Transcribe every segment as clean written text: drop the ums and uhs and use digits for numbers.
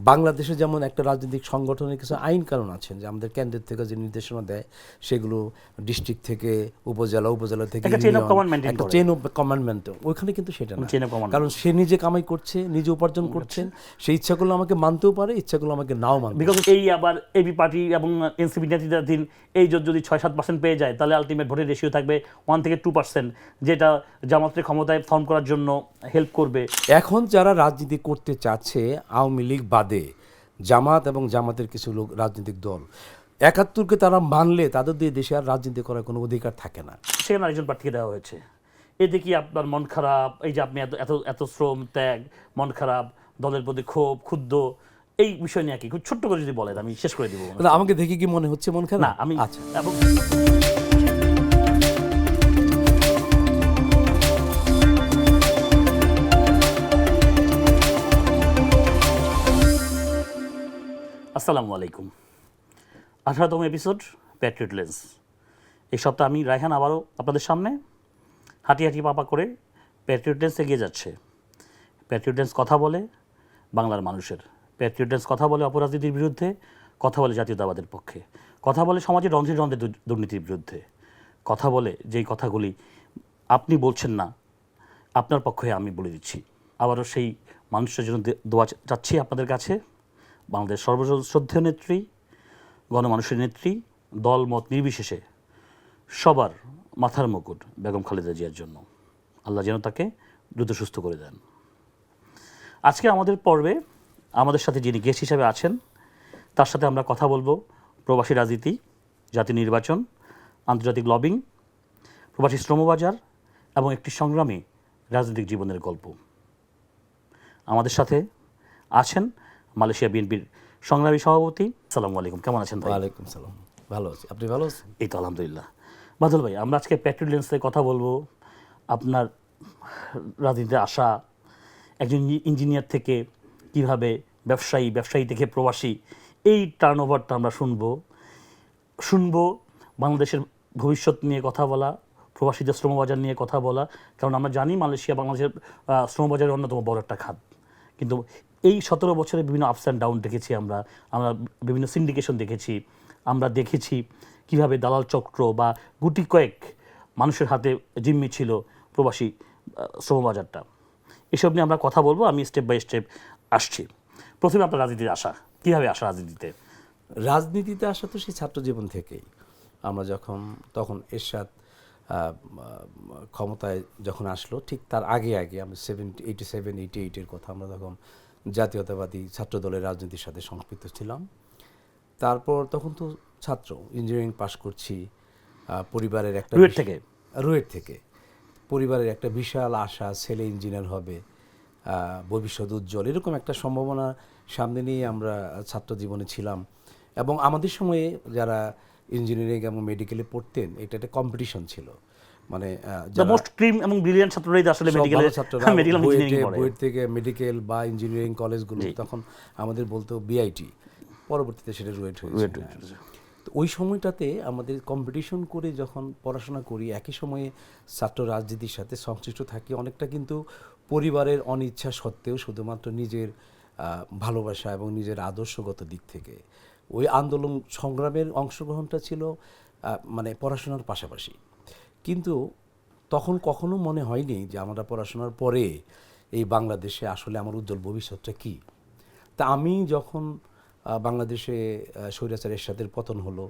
বাংলাদেশে যেমন একটা রাজনৈতিক সংগঠনের কিছু আইন কানুন আছে, যে আমাদের কেন্দ্রের থেকে যে নির্দেশনা দেয় সেগুলো ডিস্ট্রিক্ট থেকে উপজেলা থেকে একটা চেইন অফ কমান্ড মেইনটেইন একটা করে। চেইন অফ কমান্ডমেন্ট, ওইখানে কিন্তু সেটা না। চেইন অফ কমান্ড, কারণ সে নিজে কামাই করছে, নিজে উপার্জন করছেন, সেই ইচ্ছাগুলো আমাকে মানতেও পারে, ইচ্ছাগুলো আমাকে নাও মানতে বিকজ এই আবার এবি পার্টি এবং এনসিপি নেতৃত্বাধীন এই জোট যদি 6-7% পেয়ে যায়, তাহলে আলটিমেট ভোটের রেশিও থাকবে 1 থেকে 2%, যেটা জামাতের ক্ষমতায় ফর্ম করার জন্য হেল্প করবে। এখন যারা রাজনীতি করতে চাচ্ছে আওয়ামী লীগ বাদে, জামাত এবং জামাতের কিছু লোক রাজনৈতিক দল, ৭১কে তারা মানলে তাদের দিয়ে দেশে আর রাজনীতি করার কোনো অধিকার থাকে না। সেখানে আরেকজন প্রার্থীকে দেওয়া হয়েছে, এতে কি আপনার মন খারাপ? এই যে আপনি এত এত এত শ্রম ত্যাগ, মন খারাপ, দলের প্রতি ক্ষোভ, ক্ষুব্ধ, এই বিষয় নিয়ে কি খুব ছোট্ট করে যদি বলেন আমি শেষ করে দিব। আমাকে দেখে কি মনে হচ্ছে মন খারাপ? না, আমি আচ্ছা, এবং আসসালামু আলাইকুম। 18তম এপিসোড প্যাট্রিয়ট লেন্স। এই সপ্তাহে আমি রায়হান আবারও আপনাদের সামনে হাঁটি হাঁটি পাপা করে প্যাট্রিয়ট লেন্স এগিয়ে যাচ্ছে। প্যাট্রিয়ট লেন্স কথা বলে বাংলার মানুষের, প্যাট্রিয়ট লেন্স কথা বলে অপরাজনীতির বিরুদ্ধে, কথা বলে জাতীয়তাবাদের পক্ষে, কথা বলে সমাজের রন্ধ্রে রন্ধ্রে দুর্নীতির বিরুদ্ধে, কথা বলে যেই কথাগুলি আপনি বলছেন না, আপনার পক্ষে আমি বলে দিচ্ছি। আবারও সেই মানুষের জন্য দোয়া চাচ্ছি আপনাদের কাছে। বাংলাদেশ সর্বশ্রদ্ধেয় নেত্রী, গণমানুষের নেত্রী, দল মত নির্বিশেষে সবার মাথার মুকুট বেগম খালেদা জিয়ার জন্য আল্লাহ যেন তাকে দ্রুত সুস্থ করে দেন। আজকে আমাদের পর্বে আমাদের সাথে যিনি গেস্ট হিসেবে আছেন, তার সাথে আমরা কথা বলবো প্রবাসী রাজনীতি, জাতীয় নির্বাচন, আন্তর্জাতিক লবিং, প্রবাসী শ্রমবাজার এবং একটি সংগ্রামী রাজনৈতিক জীবনের গল্প। আমাদের সাথে আছেন মালয়েশিয়া বিএনপির সংগ্রামী সভাপতি। আসসালামু আলাইকুম, কেমন আছেন ভাই? ওয়ালাইকুম সালাম, ভালো আছি, আপনি ভালো আছেন? এই তো আলহামদুলিল্লাহ। বাদল ভাই, আমরা আজকে প্যাট্রিয়ট লেন্সে কথা বলবো আপনার রাজনীতিতে আসা, একজন ইঞ্জিনিয়ার থেকে কিভাবে ব্যবসায়ী থেকে প্রবাসী, এই টার্নওভারটা আমরা শুনবো বাংলাদেশের ভবিষ্যৎ নিয়ে কথা বলা, প্রবাসীদের শ্রমবাজার নিয়ে কথা বলা। কারণ আমরা জানি মালয়েশিয়া বাংলাদেশের শ্রমবাজারের অন্যতম বড় একটা খাত, কিন্তু এই 17 বছরে বিভিন্ন আপস অ্যান্ড ডাউন দেখেছি আমরা বিভিন্ন সিন্ডিকেশন দেখেছি, আমরা দেখেছি কিভাবে দালাল চক্র বা গুটি কয়েক মানুষের হাতে জিম্মি ছিল প্রবাসী শ্রমবাজারটা। এসব নিয়ে আমরা কথা বলবো, আমি স্টেপ বাই স্টেপ আসছি। প্রথমে আপনার রাজনীতিতে আসা, কীভাবে আসা রাজনীতিতে? রাজনীতিতে আসা তো সেই ছাত্র জীবন থেকেই। আমরা তখন এরশাদ ক্ষমতায় যখন আসলো, ঠিক তার আগে আমি 87-88-এর কথা, আমরা তখন জাতীয়তাবাদী ছাত্র দলের রাজনীতির সাথে সম্পৃক্ত ছিলাম। তারপর তখন তো ছাত্র, ইঞ্জিনিয়ারিং পাশ করছি, পরিবারের একটা রুয়েট থেকে পরিবারের একটা বিশাল আশা, ছেলে ইঞ্জিনিয়ার হবে, ভবিষ্যৎ উজ্জ্বল, এরকম একটা সম্ভাবনা সামনে নিয়ে আমরা ছাত্র জীবনে ছিলাম। এবং আমাদের সময়ে যারা ইঞ্জিনিয়ারিং এবং মেডিকেলে পড়তেন, এটা একটা কম্পিটিশন ছিল, মানে মোস্ট ক্রিম এবং ব্রিলিয়ান্ট ছাত্ররাই আসলে বুয়েট থেকে মেডিকেল বা ইঞ্জিনিয়ারিং কলেজগুলো তখন আমাদের বলতো বিআইটি, পরবর্তীতে সেটা রুয়েট হয়েছে। তো ওই সময়টাতে আমাদের কম্পিটিশন করে যখন পড়াশোনা করি, একই সময়ে ছাত্র রাজনীতির সাথে সংশ্লিষ্ট থাকি অনেকটা, কিন্তু পরিবারের অনিচ্ছা সত্ত্বেও শুধুমাত্র নিজের ভালোবাসা এবং নিজের আদর্শগত দিক থেকে ওই আন্দোলন সংগ্রামের অংশগ্রহণটা ছিল মানে পড়াশোনার পাশাপাশি। কিন্তু তখন কখনো মনে হয়নি যে আমরা পড়াশোনার পরে এই বাংলাদেশে আসলে আমার উজ্জ্বল ভবিষ্যৎটা কী। তা আমি যখন বাংলাদেশে স্বৈরাচার এরশাদের পতন হলো,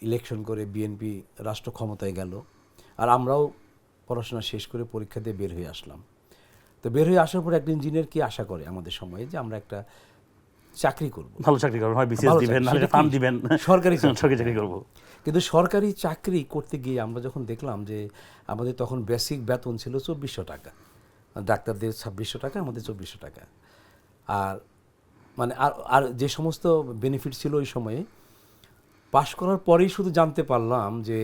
ইলেকশন করে বিএনপি রাষ্ট্র ক্ষমতায় গেল, আর আমরাও পড়াশোনা শেষ করে পরীক্ষা দিয়ে বের হয়ে আসলাম। তো বের হয়ে আসার পর একটা ইঞ্জিনিয়ার কি আশা করে আমাদের সময়ে, যে আমরা একটা চাকরি করব, ভালো চাকরি করবেন, হয় বিসিএস দিবেন, নাহলে ফান্ড দিবেন, সরকারি চাকরি করব। কিন্তু সরকারি চাকরি করতে গিয়ে আমরা যখন দেখলাম যে আমাদের তখন বেসিক বেতন ছিল 2400 টাকা, ডাক্তারদের 2600 টাকা, আমাদের 2400 টাকা। আর মানে আর যে সমস্ত বেনিফিট ছিল ওই সময়ে, পাশ করার পরেই শুধু জানতে পারলাম যে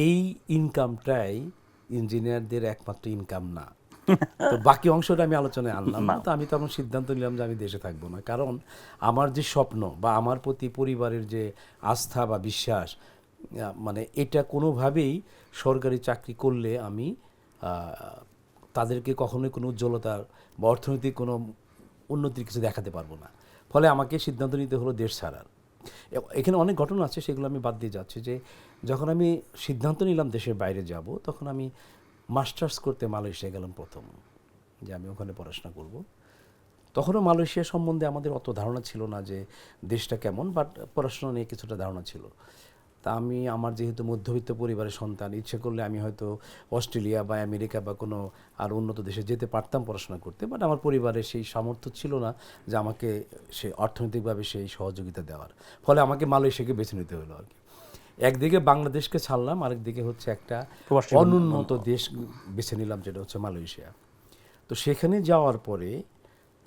এই ইনকামটাই ইঞ্জিনিয়ারদের একমাত্র ইনকাম না। তো বাকি অংশটা আমি আলোচনায় আনলাম না। তো আমি তখন সিদ্ধান্ত নিলাম যে আমি দেশে থাকবো না, কারণ আমার যে স্বপ্ন বা আমার প্রতি পরিবারের যে আস্থা বা বিশ্বাস, মানে এটা কোনোভাবেই সরকারি চাকরি করলে আমি তাদেরকে কখনোই কোনো উজ্জ্বলতার বা অর্থনৈতিক কোনো উন্নতির কিছু দেখাতে পারবো না, ফলে আমাকে সিদ্ধান্ত নিতে হলো দেশ ছাড়ার। এখানে অনেক ঘটনা আছে, সেগুলো আমি বাদ দিয়ে যাচ্ছি। যে যখন আমি সিদ্ধান্ত নিলাম দেশের বাইরে যাব, তখন আমি মাস্টার্স করতে মালয়েশিয়া গেলাম প্রথম, যে আমি ওখানে পড়াশোনা করব। তখনও মালয়েশিয়া সম্বন্ধে আমাদের অত ধারণা ছিল না যে দেশটা কেমন, বাট পড়াশোনা নিয়ে কিছুটা ধারণা ছিল। তা আমি, আমার যেহেতু মধ্যবিত্ত পরিবারের সন্তান, ইচ্ছে করলে আমি হয়তো অস্ট্রেলিয়া বা আমেরিকা বা কোনো আর উন্নত দেশে যেতে পারতাম পড়াশোনা করতে, বাট আমার পরিবারের সেই সামর্থ্য ছিল না যে আমাকে সে অর্থনৈতিকভাবে সেই সহযোগিতা দেওয়ার। ফলে আমাকে মালয়েশিয়াকে বেছে নিতে হলো আর কি। একদিকে বাংলাদেশকে ছাড়লাম, আরেকদিকে হচ্ছে একটা অনুন্নত দেশ বেছে নিলাম, যেটা হচ্ছে মালয়েশিয়া। তো সেখানে যাওয়ার পরে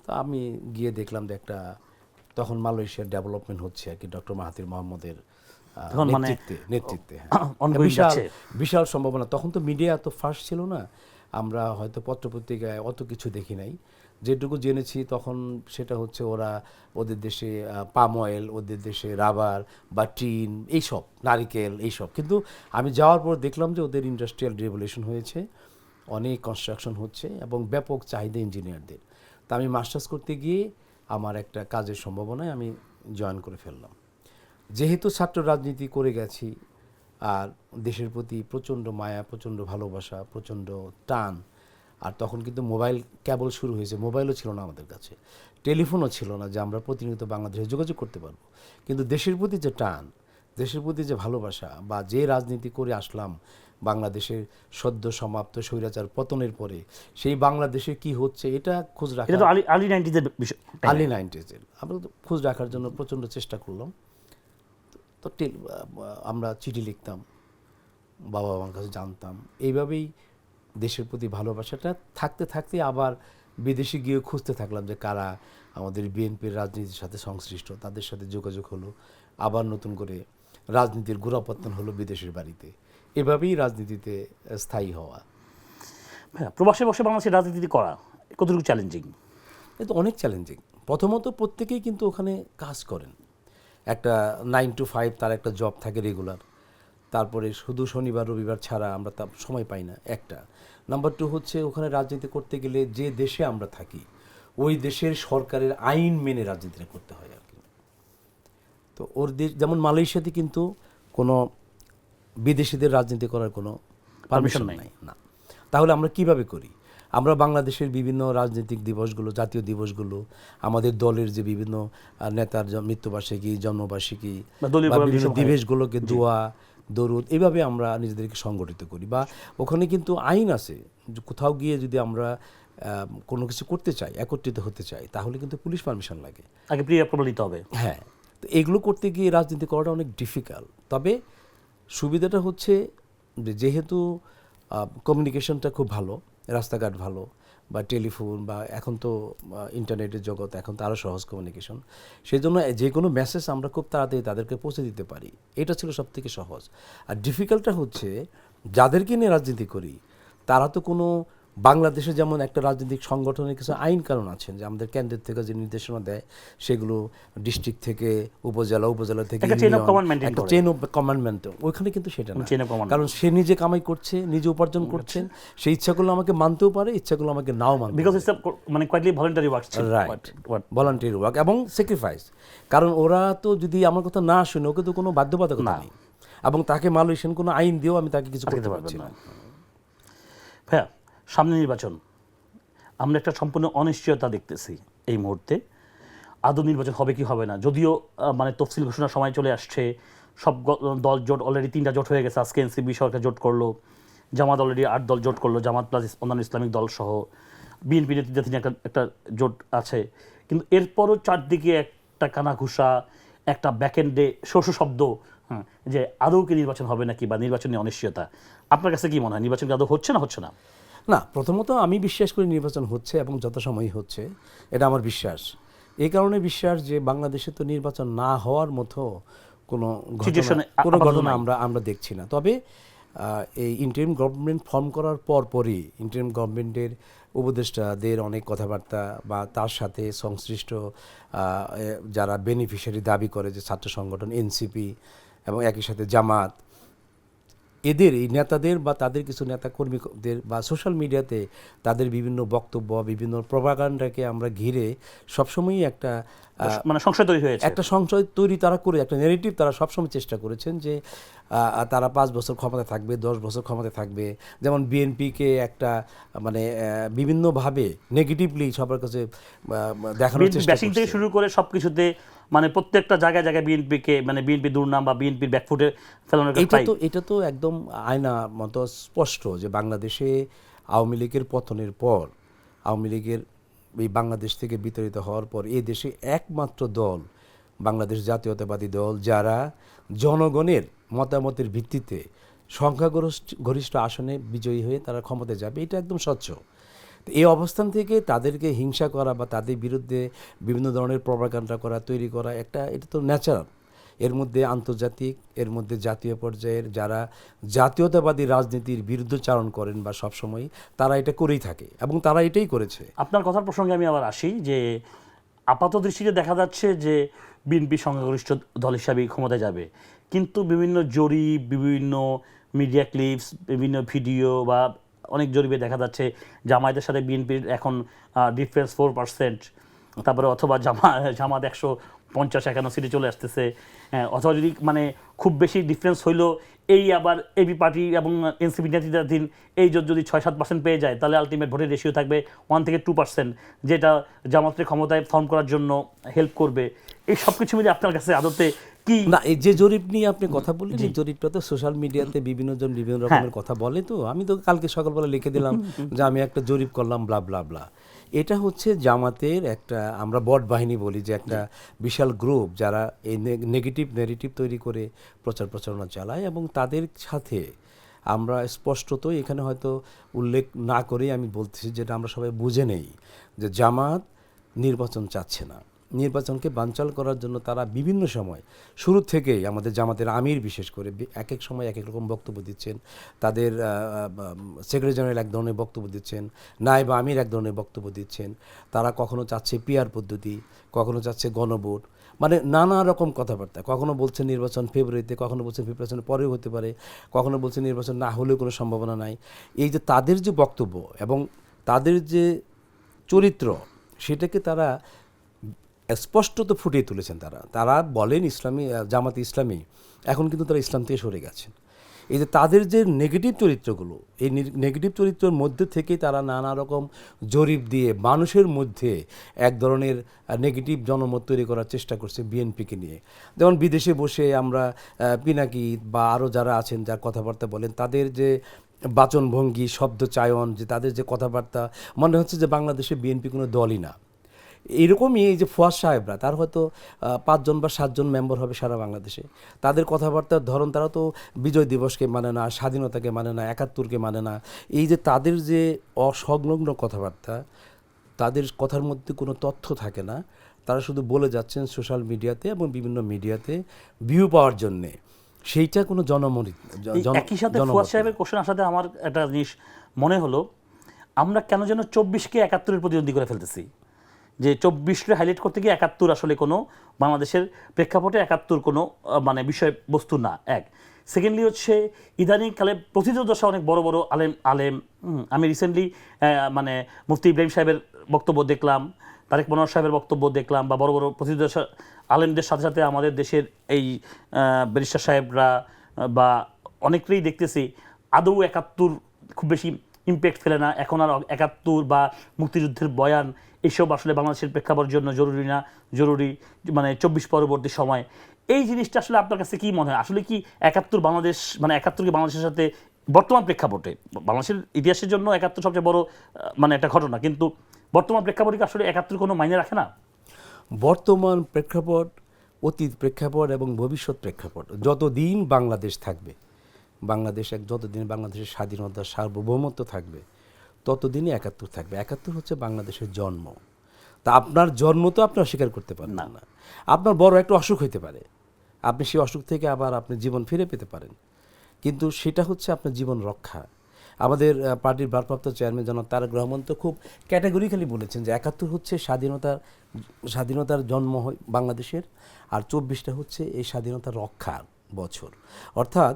তো আমি গিয়ে দেখলাম যে একটা, তখন মালয়েশিয়ার ডেভেলপমেন্ট হচ্ছে আর কি, ডক্টর মাহাথির মোহাম্মদের নেতৃত্বে বিশাল সম্ভাবনা। তখন তো মিডিয়া এত ফাস্ট ছিল না, আমরা হয়তো পত্রপত্রিকায় অত কিছু দেখি নাই। যেটুকু জেনেছি তখন সেটা হচ্ছে ওদের দেশে পাম অয়েল, ওদের দেশে রাবার বা টিন, এইসব নারিকেল এইসব। কিন্তু আমি যাওয়ার পর দেখলাম যে ওদের ইন্ডাস্ট্রিয়াল রেভলিউশন হয়েছে, অনেক কনস্ট্রাকশন হচ্ছে এবং ব্যাপক চাহিদা ইঞ্জিনিয়ারদের। তা আমি মাস্টার্স করতে গিয়ে আমার একটা কাজের সম্ভাবনায় আমি জয়েন করে ফেললাম। যেহেতু ছাত্র রাজনীতি করে গেছি, আর দেশের প্রতি প্রচণ্ড মায়া, প্রচণ্ড ভালোবাসা, প্রচণ্ড টান। আর তখন কিন্তু মোবাইল কেবল শুরু হয়েছে, মোবাইলও ছিল না আমাদের কাছে, টেলিফোনও ছিল না যে আমরা প্রতিনিয়ত বাংলাদেশে যোগাযোগ করতে পারবো। কিন্তু দেশের প্রতি যে টান, দেশের প্রতি যে ভালোবাসা, বা যে রাজনীতি করে আসলাম বাংলাদেশের সদ্য সমাপ্ত স্বৈরাচার পতনের পরে, সেই বাংলাদেশে কি হচ্ছে এটা খোঁজ রাখা, আর্লি 90s আমরা খোঁজ রাখার জন্য প্রচণ্ড চেষ্টা করলাম। তো আমরা চিঠি লিখতাম, বাবা আমার কাছে জানতাম, এইভাবেই দেশের প্রতি ভালোবাসাটা থাকতে থাকতে আবার বিদেশে গিয়ে খুঁজতে থাকলাম যে কারা আমাদের বিএনপির রাজনীতির সাথে সংশ্লিষ্ট, তাদের সাথে যোগাযোগ হলো, আবার নতুন করে রাজনীতির গোড়াপত্তন হলো বিদেশের বাড়িতে। এভাবেই রাজনীতিতে স্থায়ী হওয়া। প্রবাসে বসে বাংলাদেশের রাজনীতি করা কতটুকু চ্যালেঞ্জিং? এটা অনেক চ্যালেঞ্জিং। প্রথমত প্রত্যেকেই কিন্তু ওখানে কাজ করেন, একটা 9 to 5 তার একটা জব থাকে রেগুলার। তারপরে শুধু শনিবার রবিবার ছাড়া আমরা তার সময় পাই না, একটা। নাম্বার 2 হচ্ছে ওখানে রাজনীতি করতে গেলে যে দেশে আমরা থাকি ওই দেশের সরকারের আইন মেনে রাজনীতিটা করতে হয় আর কি। তো ওর দেশ যেমন মালয়েশিয়াতে কিন্তু কোনো বিদেশিদের রাজনীতি করার কোনো পারমিশন নাই না। তাহলে আমরা কিভাবে করি? আমরা বাংলাদেশের বিভিন্ন রাজনৈতিক দিবসগুলো, জাতীয় দিবসগুলো, আমাদের দলের যে বিভিন্ন নেতার মৃত্যুবার্ষিকী, জন্মবার্ষিকী, বিভিন্ন দিবসগুলোকে দোয়া দরুদ এইভাবে আমরা নিজেদেরকে সংগঠিত করি। বা ওখানে কিন্তু আইন আছে, কোথাও গিয়ে যদি আমরা কোনো কিছু করতে চাই, একত্রিত হতে চাই, তাহলে কিন্তু পুলিশ পারমিশন লাগে, আগে প্রি-অ্যাপ্রুভাল নিতে হবে। হ্যাঁ, তো এগুলো করতে গিয়ে রাজনীতি করাটা অনেক ডিফিকাল্ট। তবে সুবিধাটা হচ্ছে যেহেতু কমিউনিকেশনটা খুব ভালো, রাস্তাঘাট ভালো, বা টেলিফোন, বা এখন তো ইন্টারনেটের জগৎ, এখন তো আরও সহজ কমিউনিকেশন, সেই জন্য যে কোনো মেসেজ আমরা খুব তাড়াতাড়ি তাদেরকে পৌঁছে দিতে পারি। এটা ছিল সবথেকে সহজ। আর ডিফিকাল্টটা হচ্ছে যাদেরকে নিয়ে রাজনীতি করি তারা তো কোনো, বাংলাদেশে যেমন একটা রাজনৈতিক সংগঠনের কিছু আইন কানুন আছেন, যে আমাদের কেন্দ্রের থেকে যে নির্দেশনা দেয় সেগুলো ডিস্ট্রিক্ট থেকে উপজেলা, উপজেলা থেকে একটা চেইন অফ কমান্ডমেন্ট। ওইখানে কিন্তু সেটা না, কারণ সে নিজে কামাই করছে, নিজে উপার্জন করছেন, সেই ইচ্ছাগুলো আমাকে মানতেও পারে, ইচ্ছাগুলো আমাকে নাও মানতে পারে। মানে quietly voluntary work, right, voluntary work এবং স্যাক্রিফাইস। কারণ ওরা তো যদি আমার কথা না শুনে, ওকে তো কোনো বাধ্যবাধকতা নেই, এবং তাকে মালয়েশিয়ান কোনো আইন দিয়েও আমি তাকে কিছু করতে পারছি না। হ্যাঁ, সামনে নির্বাচন, আমরা একটা সম্পূর্ণ অনিশ্চয়তা দেখতেছি এই মুহূর্তে। আদৌ নির্বাচন হবে কি হবে না, যদিও মানে তফসিল ঘোষণার সময় চলে আসছে, সব দল জোট অলরেডি 3টা জোট হয়ে গেছে। আজকে এনসিপি সরকার জোট করলো, জামাত অলরেডি 8 দল জোট করলো, জামাত প্লাস অন্যান্য ইসলামিক দল সহ বিএনপি নেতৃত্বাধীন একটা জোট আছে। কিন্তু এরপরও চারদিকে একটা কানাঘুষা, একটা ব্যাকএন্ডে শোষ শব্দ, যে আদৌ কি নির্বাচন হবে নাকি, বা নির্বাচন নিয়ে অনিশ্চয়তা। আপনার কাছে কি মনে হয়, নির্বাচন আদৌ হচ্ছে না হচ্ছে না? না, প্রথমত আমি বিশ্বাস করি নির্বাচন হচ্ছে এবং যথাসময়ই হচ্ছে, এটা আমার বিশ্বাস। এই কারণে বিশ্বাস যে বাংলাদেশে তো নির্বাচন না হওয়ার মতো কোনো ঘটনা আমরা দেখছি না। তবে এই ইন্টারিম গভর্নমেন্ট ফর্ম করার পরই ইন্টারিম গভর্নমেন্টের উপদেষ্টাদের অনেক কথাবার্তা, বা তার সাথে সংশ্লিষ্ট যারা বেনিফিশিয়ারি দাবি করে, যে ছাত্র সংগঠন এনসিপি এবং একই সাথে জামাত, এদের এই নেতাদের বা তাদের কিছু নেতা কর্মীদের বা সোশ্যাল মিডিয়াতে তাদের বিভিন্ন বক্তব্য, বিভিন্ন প্রপাগান্ডাকে আমরা ঘিরে সবসময়ই একটা মানে সংশয় তৈরি হয়েছে, একটা সংশয় তৈরি তারা করে, একটা নেগেটিভ তারা সবসময় চেষ্টা করেছেন যে তারা 5 বছর ক্ষমতায় থাকবে, 10 বছর ক্ষমতায় থাকবে। যেমন বিএনপিকে একটা মানে বিভিন্নভাবে নেগেটিভলি সবার কাছে দেখানোর চেষ্টা ব্যাশিং থেকে শুরু করে সবকিছুতে, মানে প্রত্যেকটা জায়গায় জায়গায় বিএনপিকে, মানে বিএনপি দুর্নাম বা বিএনপির ব্যাকফুটে ফেলানোর এটা তো একদম আয়না মতো স্পষ্ট যে বাংলাদেশে আওয়ামী লীগের পতনের পর, আওয়ামী লীগের এই বাংলাদেশ থেকে বিতাড়িত হওয়ার পর এই দেশে একমাত্র দল বাংলাদেশ জাতীয়তাবাদী দল, যারা জনগণের মতামতের ভিত্তিতে সংখ্যাগরিষ্ঠ আসনে বিজয়ী হয়ে তারা ক্ষমতায় যাবে, এটা একদম স্বচ্ছ। তো এই অবস্থান থেকে তাদেরকে হিংসা করা বা তাদের বিরুদ্ধে বিভিন্ন ধরনের প্রপাগান্ডা করা, তৈরি করা, এটা তো ন্যাচারাল। এর মধ্যে আন্তর্জাতিক, এর মধ্যে জাতীয় পর্যায়ের যারা জাতীয়তাবাদী রাজনীতির বিরুদ্ধচারণ করেন বা সবসময় তারা এটা করেই থাকে এবং তারা এটাই করেছে। আপনার কথার প্রসঙ্গে আমি আবার আসি যে আপাত দৃষ্টিতে দেখা যাচ্ছে যে বিএনপি সংখ্যাগরিষ্ঠ দল হিসাবে ক্ষমতায় যাবে, কিন্তু বিভিন্ন জরিপ, বিভিন্ন মিডিয়া ক্লিপস, বিভিন্ন ভিডিও বা অনেক জরিপে দেখা যাচ্ছে জামায়াতের সাথে বিএনপির এখন ডিফারেন্স 4%, তারপরে অথবা জামাত 150-51 সিটে চলে আসতেছে, অথবা যদি মানে খুব বেশি ডিফারেন্স হইলো এই আবার এবি পার্টি এবং এনসিপি নেতৃত্বাধীন এই জোট যদি 6-7% পেয়ে যায়, তাহলে আলটিমেট ভোটের রেশিও থাকবে 1 থেকে 2%, যেটা জামাতের ক্ষমতায় ফর্ম করার জন্য হেল্প করবে। এই সব কিছু মিলে আপনার কাছে আদতে কি? না, এই যে জরিপ নিয়ে আপনি কথা বললেন, এই জরিপটা তো সোশ্যাল মিডিয়াতে বিভিন্ন জন বিভিন্ন রকমের কথা বলে। তো আমি তো কালকে সকালবেলা লিখে দিলাম যে আমি একটা জরিপ করলাম, ব্লা ব্লা ব্লা। এটা হচ্ছে জামাতের একটা, আমরা বট বাহিনী বলি, যে একটা বিশাল গ্রুপ যারা এই নেগেটিভ ন্যারেটিভ তৈরি করে প্রচার প্রচারণা চালায়, এবং তাদের সাথে আমরা স্পষ্টত এখানে হয়তো উল্লেখ না করেই আমি বলতেছি, যেটা আমরা সবাই বুঝে নেই, যে জামাত নির্বাচন চাচ্ছে না। নির্বাচনকে বানচাল করার জন্য তারা বিভিন্ন সময় শুরু থেকেই, আমাদের জামাতের আমির বিশেষ করে এক এক সময় এক এক রকম বক্তব্য দিচ্ছেন, তাদের সেক্রেটারি জেনারেল এক ধরনের বক্তব্য দিচ্ছেন, নায়েব আমির এক ধরনের বক্তব্য দিচ্ছেন। তারা কখনো চাচ্ছে পিআর পদ্ধতি, কখনো চাচ্ছে গণভোট, মানে নানা রকম কথাবার্তা। কখনো বলছে নির্বাচন ফেব্রুয়ারিতে, কখনো বলছে নির্বাচন পরেও হতে পারে, কখনো বলছে নির্বাচন না হলেও কোনো সম্ভাবনা নাই। এই যে তাদের যে বক্তব্য এবং তাদের যে চরিত্র, সেটাকে তারা স্পষ্টত ফুটিয়ে তুলেছেন। তারা বলেন ইসলামী, জামাত ইসলামী, এখন কিন্তু তারা ইসলাম থেকে সরে গেছেন। এই যে তাদের যে নেগেটিভ চরিত্রগুলো, এই নেগেটিভ চরিত্রের মধ্যে থেকে তারা নানা রকম জরিপ দিয়ে মানুষের মধ্যে এক ধরনের নেগেটিভ জনমত তৈরি করার চেষ্টা করছে বিএনপিকে নিয়ে। যেমন বিদেশে বসে আমরা পিনাকি বা আরও যারা আছেন, যার কথাবার্তা বলেন, তাদের যে বাচনভঙ্গি, শব্দ চায়ন, যে তাদের যে কথাবার্তা, মনে হচ্ছে যে বাংলাদেশে বিএনপি কোনো দলই না। এরকমই এই যে ফুয়াদ সাহেবরা, তার হয়তো 5 জন বা 7 জন মেম্বার হবে সারা বাংলাদেশে। তাদের কথাবার্তার ধরন, তারা তো বিজয় দিবসকে মানে না, স্বাধীনতাকে মানে না, 71কে মানে না। এই যে তাদের যে অসংলগ্ন কথাবার্তা, তাদের কথার মধ্যে কোনো তথ্য থাকে না, তারা শুধু বলে যাচ্ছেন সোশ্যাল মিডিয়াতে এবং বিভিন্ন মিডিয়াতে ভিউ পাওয়ার জন্যে। সেইটা কোনো একই সাথে ফুয়াদ সাহেবের কোশ্চেন আসাতে আমার একটা জিনিস মনে হলো, আমরা কেন যেন 24কে 71-এর প্রতিদ্বন্দ্বী করে ফেলতেছি, যে 24কে হাইলাইট করতে গিয়ে 71 আসলে কোনো বাংলাদেশের প্রেক্ষাপটে 71 কোনো বিষয়বস্তু না। এক, সেকেন্ডলি হচ্ছে ইদানিংকালে প্রতিদ্বন্দ্বী অনেক বড় বড় আলেম আমি রিসেন্টলি মানে মুফতি ইব্রাহিম সাহেবের বক্তব্য দেখলাম, তারেক মনোয়ার সাহেবের বক্তব্য দেখলাম, বা বড় বড় প্রতিদ্বন্দ্বী আলেমদের সাথে সাথে আমাদের দেশের এই ব্যারিস্টার সাহেবরা বা অনেকেই দেখতেছি আদৌ 71 খুব বেশি ইম্প্যাক্ট ফেলে না। এখন আর 71 বা মুক্তিযুদ্ধের বয়ান এইসব আসলে বাংলাদেশের প্রেক্ষাপটের জন্য জরুরি না, জরুরি মানে 24 পরবর্তী সময়। এই জিনিসটা আসলে আপনার কাছে কি মনে হয়, আসলে কি 71 বাংলাদেশ, মানে 71কে বাংলাদেশের সাথে বর্তমান প্রেক্ষাপটে, বাংলাদেশের ইতিহাসের জন্য 71 সবচেয়ে বড় মানে একটা ঘটনা, কিন্তু বর্তমান প্রেক্ষাপটে আসলে 71 কোনো মাইনে রাখে না? বর্তমান প্রেক্ষাপট, অতীত প্রেক্ষাপট এবং ভবিষ্যৎ প্রেক্ষাপট, যতদিন বাংলাদেশ থাকবে, যতদিন বাংলাদেশের স্বাধীনতা, সার্বভৌমত্ব থাকবে, ততদিনই 71 থাকবে। 71 হচ্ছে বাংলাদেশের জন্ম। তা আপনার জন্ম তো আপনি অস্বীকার করতে পারেন না। আপনার বড় একটা অসুখ হইতে পারে, আপনি সেই অসুখ থেকে আবার আপনি জীবন ফিরে পেতে পারেন, কিন্তু সেটা হচ্ছে আপনার জীবন রক্ষা। আমাদের পার্টির ভারপ্রাপ্ত চেয়ারম্যান জনাব তারেক রহমান তো খুব ক্যাটাগরিক্যালি বলেছেন যে 71 হচ্ছে স্বাধীনতার জন্ম বাংলাদেশের, আর 24টা হচ্ছে এই স্বাধীনতার রক্ষার বছর। অর্থাৎ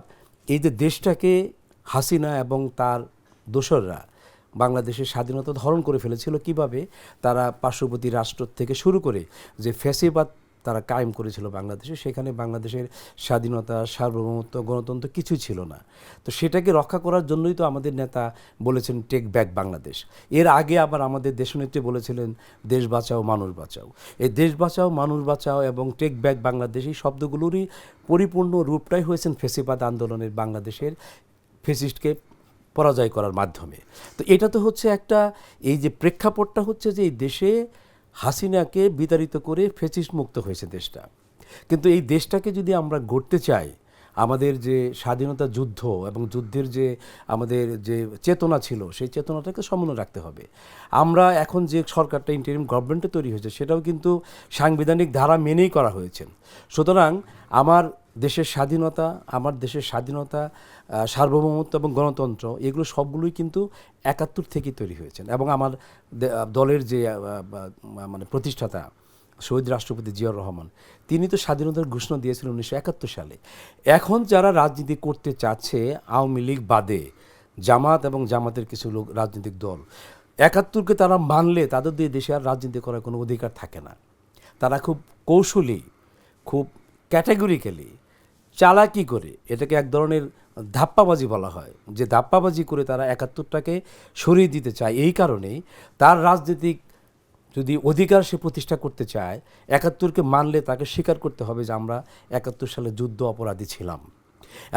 এই যে দেশটাকে হাসিনা এবং তার দোসররা বাংলাদেশের স্বাধীনতা ধারণ করে ফেলেছিল কিভাবে, তারা পার্শ্ববর্তী রাষ্ট্র থেকে শুরু করে যে ফ্যাসিবাদ তারা কায়েম করেছিল বাংলাদেশে, সেখানে বাংলাদেশের স্বাধীনতা, সার্বভৌমত্ব, গণতন্ত্র কিছুই ছিল না। তো সেটাকে রক্ষা করার জন্যই তো আমাদের নেতা বলেছেন টেক ব্যাক বাংলাদেশ। এর আগে আবার আমাদের দেশনেত্রী বলেছিলেন দেশ বাঁচাও মানুষ বাঁচাও। এই দেশ বাঁচাও মানুষ বাঁচাও এবং টেক ব্যাক বাংলাদেশ এই শব্দগুলোরই পরিপূর্ণ রূপটাই হয়েছেন ফ্যাসিবাদ আন্দোলনের বাংলাদেশের ফ্যাসিস্টকে পরাজয় করার মাধ্যমে। তো এটা তো হচ্ছে একটা, এই যে প্রেক্ষাপটটা হচ্ছে যে এই দেশে হাসিনাকে বিতাড়িত করে ফ্যাসিস্ট মুক্ত হয়েছে দেশটা। কিন্তু এই দেশটাকে যদি আমরা গড়তে চাই, আমাদের যে স্বাধীনতা যুদ্ধ এবং যুদ্ধের যে আমাদের যে চেতনা ছিল, সেই চেতনাটাকে সমুন্নত রাখতে হবে। আমরা এখন যে সরকারটা ইন্টারিম গভর্নমেন্টে তৈরি হয়েছে, সেটাও কিন্তু সাংবিধানিক ধারা মেনেই করা হয়েছে। সুতরাং আমার দেশের স্বাধীনতা, সার্বভৌমত্ব এবং গণতন্ত্র, এগুলো সবগুলোই কিন্তু ৭১ থেকেই তৈরি হয়েছেন। এবং আমার দলের যে মানে প্রতিষ্ঠাতা শহীদ রাষ্ট্রপতি জিয়াউর রহমান, তিনি তো স্বাধীনতার ঘোষণা দিয়েছিলেন ১৯৭১ সালে। এখন যারা রাজনীতি করতে চাচ্ছে, আওয়ামী লীগ বাদে জামাত এবং জামাতের কিছু লোক, রাজনৈতিক দল, ৭১কে তারা মানলে তাদের দিয়ে দেশে আর রাজনীতি করার কোনো অধিকার থাকে না। তারা খুব কৌশলী, খুব ক্যাটাগরিক্যালি, চালাকি করে, এটাকে এক ধরনের ধাপ্পাবাজি বলা হয়, যে ধাপ্পাবাজি করে তারা ৭১টাকে সরিয়ে দিতে চায়। এই কারণেই তার রাজনৈতিক যদি অধিকার সে প্রতিষ্ঠা করতে চায়, ৭১কে মানলে তাকে স্বীকার করতে হবে যে আমরা ৭১ সালে যুদ্ধ অপরাধী ছিলাম।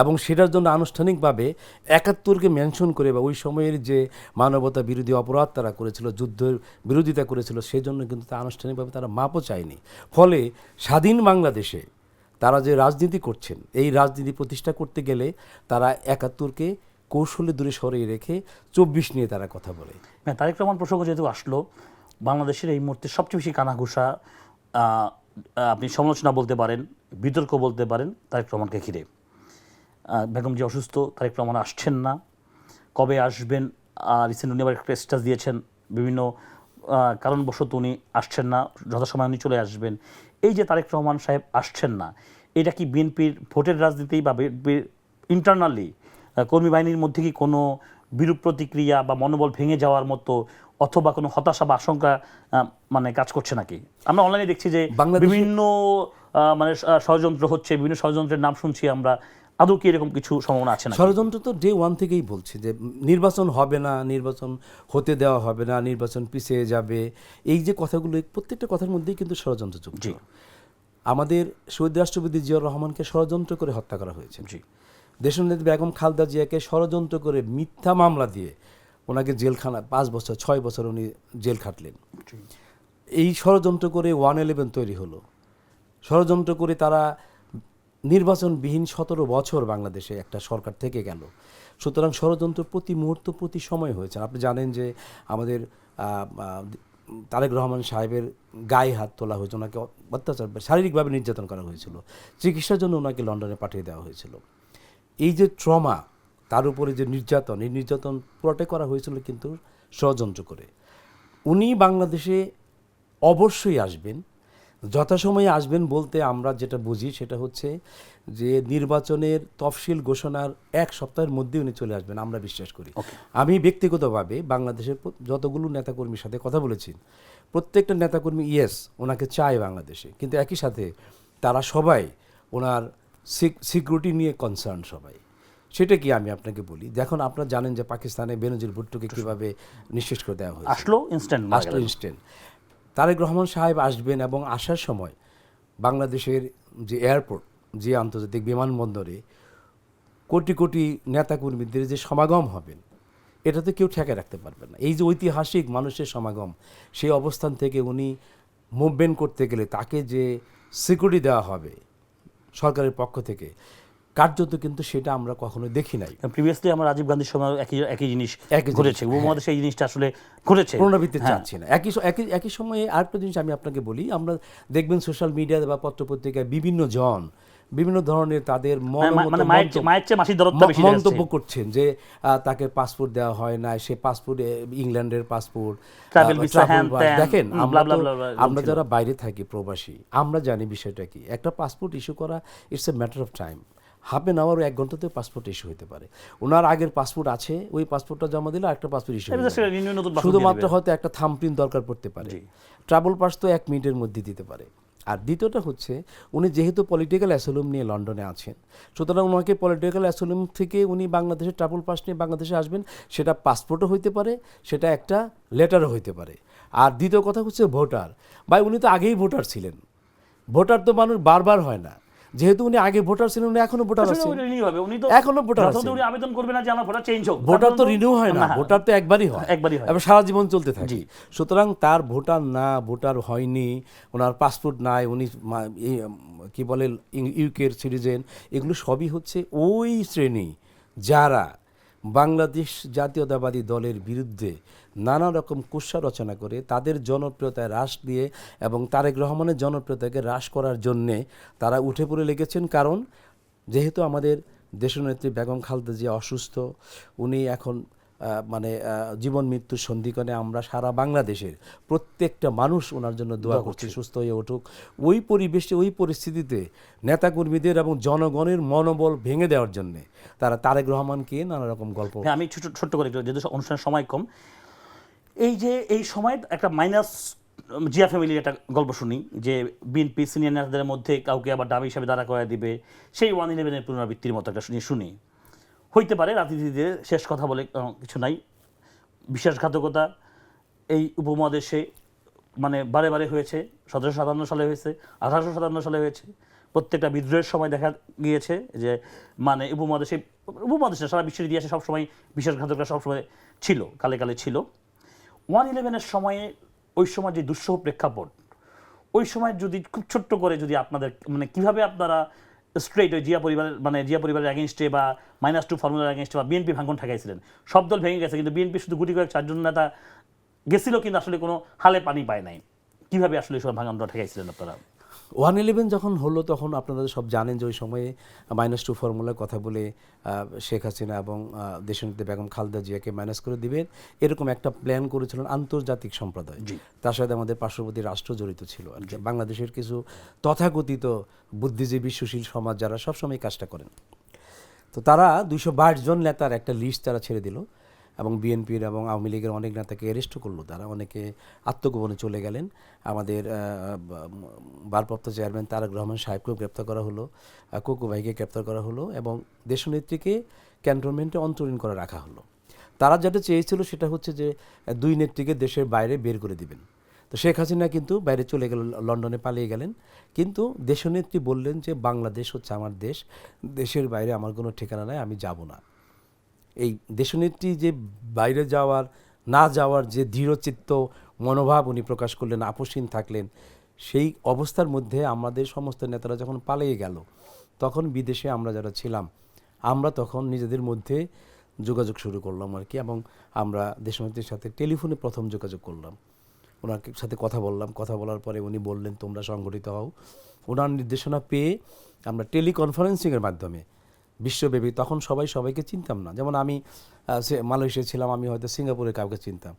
এবং সেটার জন্য আনুষ্ঠানিকভাবে ৭১কে মেনশন করে, বা ওই সময়ের যে মানবতা বিরোধী অপরাধ তারা করেছিল, যুদ্ধের বিরোধিতা করেছিল, সেই জন্য কিন্তু তা আনুষ্ঠানিকভাবে তারা মাপও চায়নি। ফলে স্বাধীন বাংলাদেশে তারা যে রাজনীতি করছেন, এই রাজনীতি প্রতিষ্ঠা করতে গেলে তারা ৭১কে কৌশলে দূরে সরিয়ে রেখে ২৪ নিয়ে তারা কথা বলে। তারেক রহমান প্রসঙ্গ যেহেতু আসলো, বাংলাদেশের এই মুহূর্তে সবচেয়ে বেশি কানাঘুষা, আপনি সমালোচনা বলতে পারেন, বিতর্ক বলতে পারেন তারেক রহমানকে ঘিরে। বেগম জি অসুস্থ, তারেক রহমান আসছেন না, কবে আসবেন? রিসেন্ট উনি আবার একটা স্ট্যাটাস দিয়েছেন, বিভিন্ন কারণবশত উনি আসছেন না, যথাসময় উনি চলে আসবেন। এই যে তারেক রহমান সাহেব আসছেন না, এটা কি বিএনপির ভোটের রাজনীতি বা ইন্টারনালি কর্মী বাহিনীর মধ্যে কি কোনো বিরূপ প্রতিক্রিয়া বা মনোবল ভেঙে যাওয়ার মতো, অথবা কোনো হতাশা বা আশঙ্কা মানে কাজ করছে নাকি? আমরা অনলাইনে দেখছি যে বিভিন্ন মানে ষড়যন্ত্র হচ্ছে, বিভিন্ন ষড়যন্ত্রের নাম শুনছি আমরা। আদৌ কি এরকম কিছু সম্ভাবনা আছে না? ষড়যন্ত্র তো ডে ওয়ান থেকেই বলছি যে নির্বাচন হবে না, নির্বাচন হতে দেওয়া হবে না, নির্বাচন পিছিয়ে যাবে, এই যে কথাগুলো, প্রত্যেকটা কথার মধ্যেই কিন্তু ষড়যন্ত্র চলছে। আমাদের শহীদ রাষ্ট্রপতি জিয়াউর রহমানকে ষড়যন্ত্র করে হত্যা করা হয়েছে। দেশনেত্রী বেগম খালেদা জিয়াকে ষড়যন্ত্র করে মিথ্যা মামলা দিয়ে ওনাকে জেলখানা ৫ বছর ৬ বছর উনি জেল খাটলেন। এই ষড়যন্ত্র করে 111 তৈরি হলো। ষড়যন্ত্র করে তারা নির্বাচনবিহীন ১৭ বছর বাংলাদেশে একটা সরকার থেকে গেল। সুতরাং ষড়যন্ত্র প্রতি মুহূর্ত, প্রতি সময় হয়েছে। আপনি জানেন যে আমাদের তারেক রহমান সাহেবের গায়ে হাত তোলা হয়েছে, ওনাকে অত্যাচার, শারীরিকভাবে নির্যাতন করা হয়েছিল, চিকিৎসার জন্য ওনাকে লন্ডনে পাঠিয়ে দেওয়া হয়েছিল। এই যে ট্রমা, তার উপরে যে নির্যাতন, এই নির্যাতন পুরোটাই করা হয়েছিল কিন্তু ষড়যন্ত্র করে। উনি বাংলাদেশে অবশ্যই আসবেন, যথাসময়ে আসবেন বলতে আমরা যেটা বুঝি সেটা হচ্ছে যে নির্বাচনের তফসিল ঘোষণার ১ সপ্তাহের মধ্যে উনি চলে আসবেন, আমরা বিশ্বাস করি। আমি ব্যক্তিগতভাবে বাংলাদেশের যতগুলো নেতাকর্মীর সাথে কথা বলেছি, প্রত্যেকটা নেতাকর্মী ওনাকে চায় বাংলাদেশে, কিন্তু একই সাথে তারা সবাই ওনার সিকিউরিটি নিয়ে কনসার্ন সবাই। সেটা কি আমি আপনাকে বলি, দেখুন আপনারা জানেন যে পাকিস্তানে বেনজির ভুট্টোকে কীভাবে নিঃশেষ করে দেওয়া হয়েছে, আসলো ইনস্ট্যান্ট। তারেক রহমান সাহেব আসবেন এবং আসার সময় বাংলাদেশের যে এয়ারপোর্ট, যে আন্তর্জাতিক বিমানবন্দরে কোটি কোটি নেতাকর্মীদের যে সমাগম হবেন, এটা তো কেউ ঠেকে রাখতে পারবে না। এই যে ঐতিহাসিক মানুষের সমাগম, সেই অবস্থান থেকে উনি মুভমেন্ট করতে গেলে তাকে যে সিকিউরিটি দেওয়া হবে সরকারের পক্ষ থেকে, কার্যত কিন্তু সেটা আমরা কখনো দেখি নাই। প্রিভিয়াসলি আমরা রাজীব গান্ধীর সময় একই জিনিস ঘটেছে, উপমহাদেশে এই জিনিসটা আসলে ঘটেছে, পুনরাবৃত্তি চাচ্ছি না। একই সময়ে আরেকটা জিনিস আমি আপনাকে বলি, আমরা দেখবেন সোশ্যাল মিডিয়া বা পত্রপত্রিকায় বিভিন্ন ধরনের তাদের মন্তব্য করছেন যে তাকে পাসপোর্ট দেওয়া হয় না, সে পাসপোর্ট ইংল্যান্ডের পাসপোর্ট। দেখেন আমরা যারা বাইরে থাকি প্রবাসী, আমরা জানি বিষয়টা কি। একটা পাসপোর্ট ইস্যু করা it's a matter of time. Half an hour 1 ঘন্টাতে পাসপোর্ট ইস্যু হতে পারে। ওনার আগের পাসপোর্ট আছে, ওই পাসপোর্টটা জমা দিলে আরেকটা পাসপোর্ট ইস্যু শুধুমাত্র হয়তো একটা থাম্বপ্রিন্ট দরকার পড়তে পারে। ট্রাভেল পাস তো 1 মিনিটের মধ্যে দিতে পারে। আর দ্বিতীয়টা হচ্ছে উনি যেহেতু পলিটিক্যাল অ্যাসাইলাম নিয়ে লন্ডনে আছেন, সুতরাং ওনাকে পলিটিক্যাল অ্যাসাইলাম থেকে উনি বাংলাদেশের ট্রাভেল পাস নিয়ে বাংলাদেশে আসবেন, সেটা পাসপোর্টও হইতে পারে, সেটা একটা লেটারও হইতে পারে। আর দ্বিতীয় কথা হচ্ছে ভোটার, ভাই উনি তো আগেই ভোটার ছিলেন। ভোটার তো মানুষ বারবার হয় না, যেহেতু উনি আগে ভোটার ছিলেন, উনি এখনো ভোটার আছেন, এখনো ভোটার আছেন। আবেদন করবে না যে আমার ভোটার চেঞ্জ হোক, ভোটার তো রিনিউ হয় না, ভোটার তো একবারই হয়, এবার সারা জীবন চলতে থাকে। সুতরাং তার ভোটার না, ভোটার হয়নি, ওনার পাসপোর্ট নাই, উনি কি বলে ইউকের সিটিজেন, এগুলো সবই হচ্ছে ওই শ্রেণী যারা বাংলাদেশ জাতীয়তাবাদী দলের বিরুদ্ধে নানা রকম কুৎসা রচনা করে তাদের জনপ্রিয়তায় হ্রাস দিয়ে এবং তারেক রহমানের জনপ্রিয়তাকে হ্রাস করার জন্যে তারা উঠে পড়ে লেগেছেন। কারণ যেহেতু আমাদের দেশনেত্রী বেগম খালেদা জিয়া অসুস্থ, উনি এখন জীবন মৃত্যুর সন্ধিক্ষণে, আমরা সারা বাংলাদেশের প্রত্যেকটা মানুষ ওনার জন্য দোয়া করছি সুস্থ হয়ে উঠুক। ওই পরিবেশে, ওই পরিস্থিতিতে নেতাকর্মীদের এবং জনগণের মনোবল ভেঙে দেওয়ার জন্যে তারা তারেক রহমানকে নানা রকম গল্প। আমি ছোট্ট করে যেহেতু অনুষ্ঠানের সময় কম, এই সময় একটা মাইনাস জিয়া ফ্যামিলির একটা গল্প শুনি যে বিএনপি সিনিয়র নেতাদের মধ্যে কাউকে আবার দাবি হিসাবে দাঁড়া করে দিবে, সেই 1/11 পুনরাবৃত্তির মতো একটা শুনি। হইতে পারে, রাজনীতিতে শেষ কথা বলে কিছু নাই। বিশ্বাসঘাতকতা এই উপমহাদেশে বারে বারে হয়েছে, 1757 সালে হয়েছে, 1857 সালে হয়েছে। প্রত্যেকটা বিদ্রোহের সময় দেখা গিয়েছে যে উপমহাদেশে সারা বিশ্বের ইতিহাসে সবসময় বিশ্বাসঘাতকরা সবসময় ছিল, কালে কালে ছিল। 1/11 সময়ে ওই সময় যে দুঃসহ প্রেক্ষাপট, ওই সময় যদি খুব ছোট্ট করে যদি আপনাদের কিভাবে আপনারা স্ট্রেট ওই জিয়া পরিবারের এগেনস্টে বা -2 ফর্মুলার এগেনস্টে বা বিএনপি ভাঙন ঠেকাইছিলেন। সব দল ভেঙে গেছে, কিন্তু বিএনপি শুধু গুটি কয়েক 4 জন নেতা গেছিল, কিন্তু আসলে কোনো হালে পানি পায় নাই। কিভাবে আসলে সব ভাঙনটা ঠেকাইছিলেন আপনারা? 1/11 যখন হলো তখন আপনারা সব জানেন যে ওই সময়ে -2 ফর্মুলার কথা বলে শেখ হাসিনা এবং দেশনেত্রী বেগম খালেদা জিয়াকে মাইনাস করে দিবেন, এরকম একটা প্ল্যান করেছিলেন আন্তর্জাতিক সম্প্রদায়। তার সাথে আমাদের পার্শ্ববর্তী রাষ্ট্র জড়িত ছিল আর কি। বাংলাদেশের কিছু তথাকথিত বুদ্ধিজীবী সুশীল সমাজ যারা সবসময় কাজটা করেন, তো তারা 222 জন নেতার একটা লিস্ট তারা ছেড়ে দিল এবং বিএনপির এবং আওয়ামী লীগের অনেক নেতাকে অ্যারেস্ট করলো তারা, অনেকে আত্মগোপনে চলে গেলেন। আমাদের ভারপ্রাপ্ত চেয়ারম্যান তারেক রহমান সাহেবকেও গ্রেপ্তার করা হলো, কোকো ভাইকে গ্রেপ্তার করা হলো এবং দেশনেত্রীকে ক্যান্টনমেন্টে অন্তরীণ করে রাখা হলো। তারা যেটা চেয়েছিল সেটা হচ্ছে যে 2 নেত্রীকে দেশের বাইরে বের করে দিবেন। তো শেখ হাসিনা কিন্তু বাইরে চলে গেল, লন্ডনে পালিয়ে গেলেন। কিন্তু দেশনেত্রী বললেন যে বাংলাদেশ হচ্ছে আমার দেশ, দেশের বাইরে আমার কোনো ঠিকানা নাই, আমি যাব না। এই দেশনেত্রী যে বাইরে না যাওয়ার যে দৃঢ়চিত্ত মনোভাব উনি প্রকাশ করলেন, আপোষহীন থাকলেন, সেই অবস্থার মধ্যে আমাদের সমস্ত নেতারা যখন পালিয়ে গেল, তখন বিদেশে আমরা যারা ছিলাম, আমরা তখন নিজেদের মধ্যে যোগাযোগ শুরু করলাম আর কি। এবং আমরা দেশনেত্রীর সাথে টেলিফোনে প্রথম যোগাযোগ করলাম, ওনার সাথে কথা বললাম। কথা বলার পরে উনি বললেন তোমরা সংগঠিত হও। ওনার নির্দেশনা পেয়ে আমরা টেলিকনফারেন্সিংয়ের মাধ্যমে বিশ্বব্যাপী, তখন সবাইকে চিনতাম না। যেমন আমি মালয়েশিয়া ছিলাম, আমি হয়তো সিঙ্গাপুরে কাউকে চিনতাম,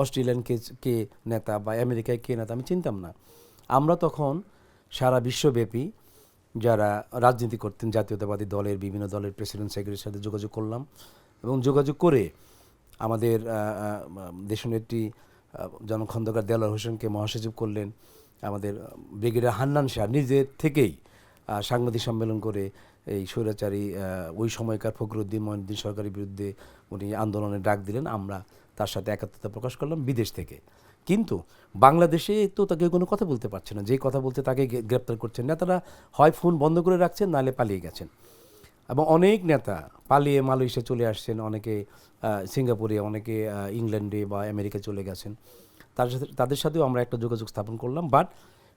অস্ট্রেলিয়ান কে নেতা বা আমেরিকায় কে নেতা আমি চিনতাম না। আমরা তখন সারা বিশ্বব্যাপী যারা রাজনীতি করতেন জাতীয়তাবাদী দলের বিভিন্ন দলের প্রেসিডেন্ট সেক্রেটারির সাথে যোগাযোগ করলাম এবং যোগাযোগ করে আমাদের দেশনেত্রী জনক খন্দকার দেলোয়ার হোসেনকে মহাসচিব করলেন। আমাদের ব্রিগেডিয়ার হান্নান শাহ নিজের থেকেই সাংবাদিক সম্মেলন করে এই স্বৈরাচারী ওই সময়কার ফখরুদ্দিন মঈনুদ্দিন সরকারের বিরুদ্ধে উনি আন্দোলনের ডাক দিলেন। আমরা তার সাথে একাত্মতা প্রকাশ করলাম বিদেশ থেকে। কিন্তু বাংলাদেশে তো তাকে কোনো কথা বলতে পারছে না, যেই কথা বলতে তাকে গ্রেপ্তার করছেন। নেতারা হয় ফোন বন্ধ করে রাখছেন, নাহলে পালিয়ে গেছেন। এবং অনেক নেতা পালিয়ে মালয়েশিয়া চলে আসছেন, অনেকে সিঙ্গাপুরে, অনেকে ইংল্যান্ডে বা আমেরিকা চলে গেছেন। তাদের সাথেও আমরা একটা যোগাযোগ স্থাপন করলাম। বাট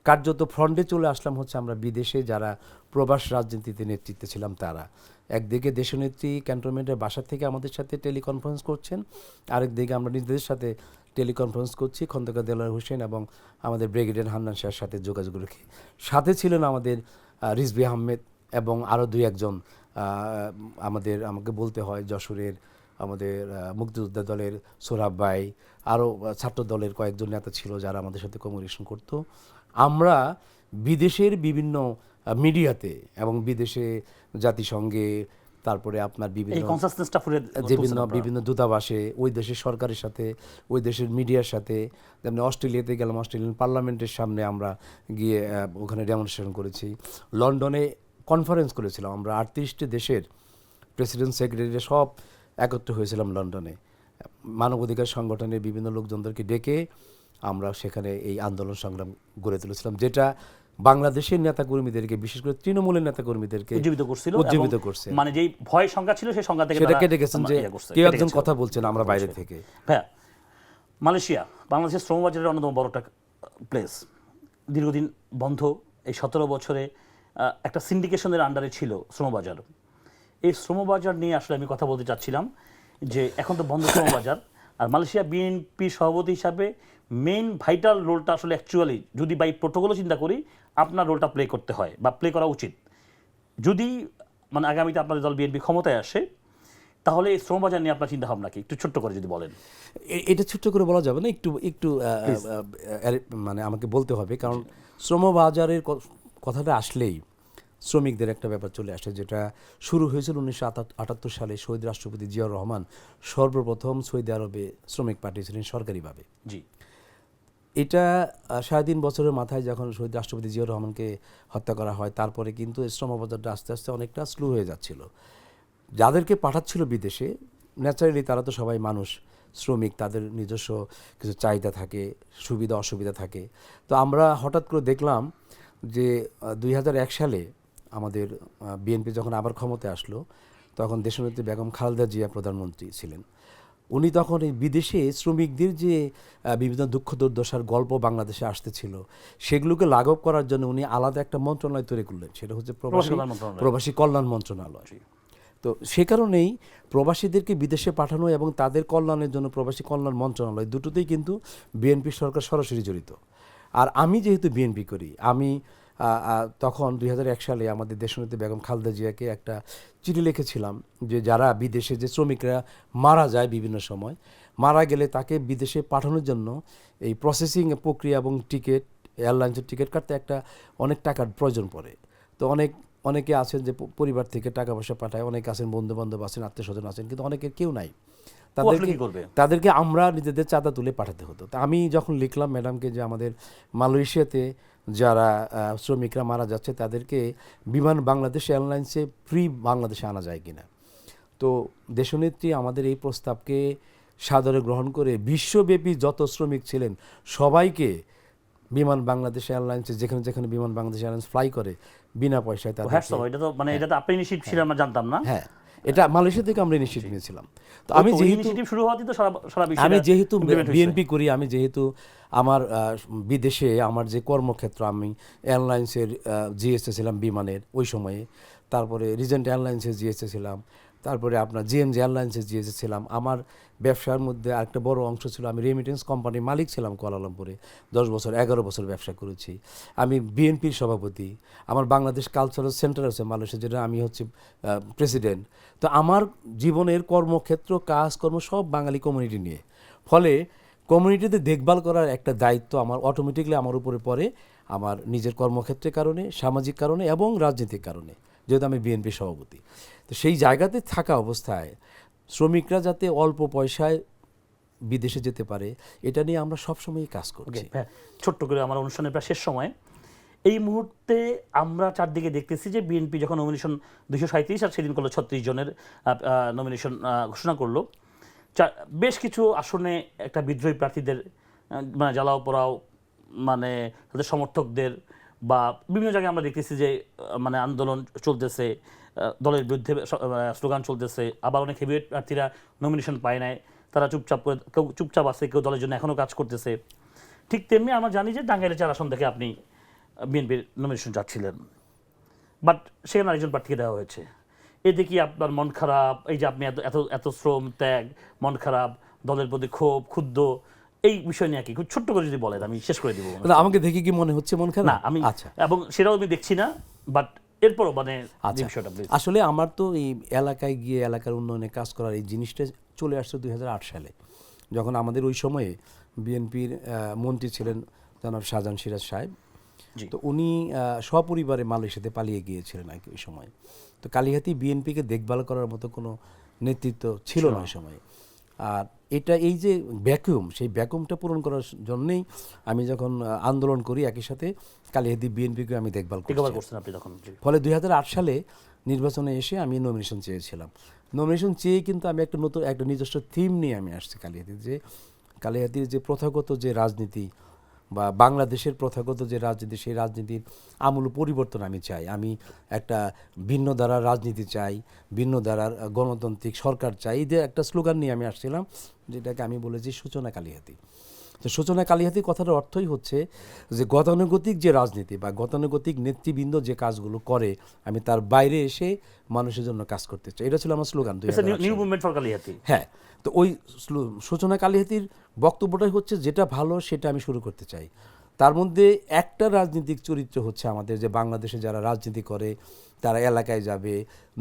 কার্যত ফ্রন্টে চলে আসলাম হচ্ছে আমরা বিদেশে যারা প্রবাস রাজনীতিতে নেতৃত্বে ছিলাম তারা। একদিকে দেশনেত্রী ক্যান্টনমেন্টের বাসা থেকে আমাদের সাথে টেলিকনফারেন্স করছেন, আরেকদিকে আমরা নিজেদের সাথে টেলিকনফারেন্স করছি খন্দকার দেলোয়ার হোসেন এবং আমাদের ব্রিগেডিয়ার হান্নান শাহের সাথে যোগাযোগ রেখে। সাথে ছিলেন আমাদের রিজভী আহমেদ এবং আরও 2-1 জন আমাকে বলতে হয় যশোরের আমাদের মুক্তিযোদ্ধা দলের সোহরাব ভাই, আরও ছাত্র দলের কয়েকজন নেতা ছিল যারা আমাদের সাথে কমিউনিকেশন করতো। আমরা বিদেশের বিভিন্ন মিডিয়াতে এবং বিদেশে জাতিসংঘে, তারপরে আপনার এই বিভিন্ন কনসাসনেসটা ফুরে বিভিন্ন দূতাবাসে, ওই দেশের সরকারের সাথে, ওই দেশের মিডিয়ার সাথে, যেমন অস্ট্রেলিয়াতে গেলাম, অস্ট্রেলিয়ান পার্লামেন্টের সামনে আমরা গিয়ে ওখানে ডেমনস্ট্রেশন করেছি। লন্ডনে কনফারেন্স করেছিলাম আমরা, 38টি দেশের প্রেসিডেন্ট, সেক্রেটারি সব একত্র হয়েছিলাম লন্ডনে। মানবাধিকার সংগঠনের বিভিন্ন লোকজনদেরকে ডেকে আমরা সেখানে এই আন্দোলন সংগ্রাম গড়ে তুলেছিলাম, যেটা বাংলাদেশের নেতাকর্মীদেরকে, বিশেষ করে তৃণমূলের নেতাকর্মীদেরকে উজ্জীবিত করছে। মানে যেই ভয় সংখ্যা ছিল সেই সংখ্যা থেকে সেটা কেটে গেছেন, যে কেউ একজন কথা বলছেন আমরা বাইরে থেকে। হ্যাঁ, মালয়েশিয়া বাংলাদেশের শ্রমবাজারের অন্যতম বড় একটা প্লেস, দীর্ঘদিন বন্ধ। এই 17 বছরে একটা সিন্ডিকেশনের আন্ডারে ছিল শ্রমবাজার। এই শ্রমবাজার নিয়ে আসলে আমি কথা বলতে চাচ্ছিলাম যে এখন তো বন্ধ শ্রমবাজার, আর মালয়েশিয়া বিএনপির সভাপতি হিসাবে মেইন ভাইটাল রোলটা আসলে অ্যাকচুয়ালি যদি বাই প্রোটোকলও চিন্তা করি আপনার রোলটা প্লে করতে হয় বা প্লে করা উচিত। যদি মানে আগামীতে আপনাদের দল বিএনপি ক্ষমতায় আসে, তাহলে এই শ্রমবাজার নিয়ে আপনার চিন্তা ভাবনা কি একটু ছোট্ট করে যদি বলেন। এটা ছোট্ট করে বলা যাবে না, একটু একটু মানে আমাকে বলতে হবে, কারণ শ্রমবাজারের কথাটা আসলেই শ্রমিকদের একটা ব্যাপার চলে আসে, যেটা শুরু হয়েছিল 1978 সালে। শহীদ রাষ্ট্রপতি জিয়াউর রহমান সর্বপ্রথম সৌদি আরবে শ্রমিক পাঠিয়েছিলেন সরকারিভাবে। জি, এটা 3.5 বছরের মাথায় যখন শহীদ রাষ্ট্রপতি জিয়াউর রহমানকে হত্যা করা হয়, তারপরে কিন্তু শ্রমবাজারটা আস্তে আস্তে অনেকটা স্লো হয়ে যাচ্ছিল। যাদেরকে পাঠাচ্ছিল বিদেশে, ন্যাচারালি তারা তো সবাই মানুষ, শ্রমিক, তাদের নিজস্ব কিছু চাহিদা থাকে, সুবিধা অসুবিধা থাকে। তো আমরা হঠাৎ করে দেখলাম যে 2001 সালে আমাদের বিএনপি যখন আবার ক্ষমতায় আসলো, তখন দেশনেত্রী বেগম খালেদা জিয়া প্রধানমন্ত্রী ছিলেন। উনি তখন এই বিদেশে শ্রমিকদের যে বিভিন্ন দুঃখ দুর্দশার গল্প বাংলাদেশে আসতেছিল, সেগুলোকে লাঘব করার জন্য উনি আলাদা একটা মন্ত্রণালয় তৈরি করলেন, সেটা হচ্ছে প্রবাসী কল্যাণ মন্ত্রণালয়। তো সে কারণেই প্রবাসীদেরকে বিদেশে পাঠানো এবং তাদের কল্যাণের জন্য প্রবাসী কল্যাণ মন্ত্রণালয়, দুটোতেই কিন্তু বিএনপি সরকার সরাসরি জড়িত। আর আমি যেহেতু বিএনপি করি, আমি তখন 2001 সালে আমাদের দেশনেত্রী বেগম খালেদা জিয়াকে একটা চিঠি লিখেছিলাম যে যারা বিদেশে, যে শ্রমিকরা মারা যায় বিভিন্ন সময়, মারা গেলে তাকে বিদেশে পাঠানোর জন্য এই প্রসেসিং প্রক্রিয়া এবং টিকিট, এয়ারলাইন্সের টিকিট কাটতে অনেক টাকার প্রয়োজন পড়ে। তো অনেকে আছেন যে পরিবার থেকে টাকা পয়সা পাঠায়, অনেকে আছেন বন্ধু বান্ধব আছেন, আত্মীয় স্বজন আছেন, কিন্তু অনেকের কেউ নাই। তাদেরকে আমরা নিজেদের চাঁদা তুলে পাঠাতে হতো। তা আমি যখন লিখলাম ম্যাডামকে যে আমাদের মালয়েশিয়াতে যারা শ্রমিকরা মারা যাচ্ছে তাদেরকে বিমান বাংলাদেশ এয়ারলাইন্সে ফ্রি বাংলাদেশে আনা যায় কিনা, তো দেশনেত্রী আমাদের এই প্রস্তাবকে সাদরে গ্রহণ করে বিশ্বব্যাপী যত শ্রমিক ছিলেন সবাইকে বিমান বাংলাদেশ এয়ারলাইন্সে, যেখানে যেখানে বিমান বাংলাদেশ এয়ারলাইন্স ফ্লাই করে, বিনা পয়সায় তাদের, এটা তো মানে এটা তো আপনি নিশ্চিত ছিলেন, আমরা জানতাম না। হ্যাঁ, এটা মালয়েশিয়া থেকে আমরা নিশ্চিত নিয়েছিলাম। তো আমি যেহেতু বিএনপি করি, আমি যেহেতু আমার বিদেশে আমার যে কর্মক্ষেত্র, আমি এয়ারলাইন্সের জিএসএ ছিলাম বিমানের ওই সময়ে, তারপরে রিজেন্ট এয়ারলাইন্সের জিএসএ ছিলাম, তারপরে আপনার জিএমজি এয়ারলাইন্সের জিএসএ ছিলাম। আমার ব্যবসার মধ্যে আরেকটা বড় অংশ ছিল, আমি রেমিটেন্স কোম্পানির মালিক ছিলাম কুয়ালালামপুরে 10 বছর, 11 বছর ব্যবসা করেছি। আমি বিএনপির সভাপতি, আমার বাংলাদেশ কালচারাল সেন্টার আছে মালয়েশিয়া, যেটা আমি হচ্ছে প্রেসিডেন্ট। তো আমার জীবনের কর্মক্ষেত্র, কাজকর্ম সব বাঙালি কমিউনিটি নিয়ে, ফলে কমিউনিটিতে দেখভাল করার একটা দায়িত্ব আমার অটোমেটিকলি আমার উপরে পড়ে, আমার নিজের কর্মক্ষেত্রের কারণে, সামাজিক কারণে এবং রাজনৈতিক কারণে, যেহেতু আমি বিএনপি সভাপতি। তো সেই জায়গাতে থাকা অবস্থায় শ্রমিকরা যাতে অল্প পয়সায় বিদেশে যেতে পারে, এটা নিয়ে আমরা সবসময়ই কাজ করছি। ছোট্ট করে আমার অনুষ্ঠানের প্রায় শেষ সময়, এই মুহূর্তে আমরা চারদিকে দেখতেছি যে বিএনপি যখন নমিনেশন 237 আর সেদিন করলো 36 জনের নমিনেশন ঘোষণা করলো, বেশ কিছু আসনে একটা বিদ্রোহী প্রার্থীদের মানে জ্বালাও পোড়াও, মানে তাদের সমর্থকদের বা বিভিন্ন জায়গায় আমরা দেখতেছি যে মানে আন্দোলন চলতেছে, দলের বিরুদ্ধে স্লোগান চলতেছে। আবার অনেক হেভিওয়েট প্রার্থীরা নমিনেশন পায় নাই, তারা চুপচাপ করে, কেউ চুপচাপ আছে, কেউ দলের জন্য এখনও কাজ করতেছে। ঠিক তেমনি আমরা জানি যে টাঙ্গাইলের 4 আসন থেকে আপনি বিএনপির নমিনেশন চাচ্ছিলেন, বাট সেখানে আরেকজন প্রার্থীকে দেওয়া হয়েছে। এতে কি আপনার মন খারাপ? এই যে আপনি এত এত শ্রম ত্যাগ, মন খারাপ, দলের প্রতি ক্ষোভ, ক্ষুব্ধ, এই বিষয় নিয়ে কি খুব ছোট্ট করে যদি বলেন আমি শেষ করে দিব। আমাকে দেখে কি মনে হচ্ছে মন খারাপ? না, আমি এবং সেটাও আমি দেখছি না, বাট এরপরও মানে বিষয়টা আসলে আমার তো এই এলাকায় গিয়ে এলাকার উন্নয়নে কাজ করার এই জিনিসটা চলে আসছে 2008 সালে, যখন আমাদের ওই সময়ে বিএনপির মন্ত্রী ছিলেন জনাব শাহজাহান সিরাজ সাহেব। তো উনি সপরিবারে মালয়েশিয়াতে পালিয়ে গিয়েছিলেন আর কি ওই সময়। তো কালিহাতি বিএনপিকে দেখভাল করার মতো কোনো নেতৃত্ব ছিল না ওই সময়। আর এটা এই যে ভ্যাকুয়াম, সেই ভ্যাকুয়ামটা পূরণ করার জন্যই আমি যখন আন্দোলন করি একই সাথে কালিহাতি বিএনপিকে আমি দেখভাল করছি। আপনি তখন ফলে 2008 সালে নির্বাচনে এসে আমি নমিনেশন চেয়েছিলাম। নমিনেশন চেয়ে কিন্তু আমি একটা নিজস্ব থিম নিয়ে আমি আসছি কালিহাতির, যে কালিহাতির যে প্রথাগত যে রাজনীতি বা বাংলাদেশের প্রথাগত যে রাজনীতি, সেই রাজনীতির আমূল পরিবর্তন আমি চাই। আমি একটা ভিন্ন ধারার রাজনীতি চাই, ভিন্ন ধারার গণতান্ত্রিক সরকার চাই। এই যে একটা স্লোগান নিয়ে আমি আসছিলাম, যেটাকে আমি বলেছি সূচনা কালিহাতি। তো সূচনা কালিহাতি কথাটার অর্থই হচ্ছে যে গতানুগতিক যে রাজনীতি বা গতানুগতিক নেতৃবৃন্দ যে কাজগুলো করে, আমি তার বাইরে এসে মানুষের জন্য কাজ করতে চাই। এটা ছিল আমার slogan. New movement for Kalihati. হ্যাঁ, তো ওই সূচনা কালিহাতির বক্তব্যটাই হচ্ছে যেটা ভালো সেটা আমি শুরু করতে চাই। তার মধ্যে একটা রাজনৈতিক চরিত্র হচ্ছে আমাদের যে বাংলাদেশে যারা রাজনীতি করে, তারা এলাকায় যাবে,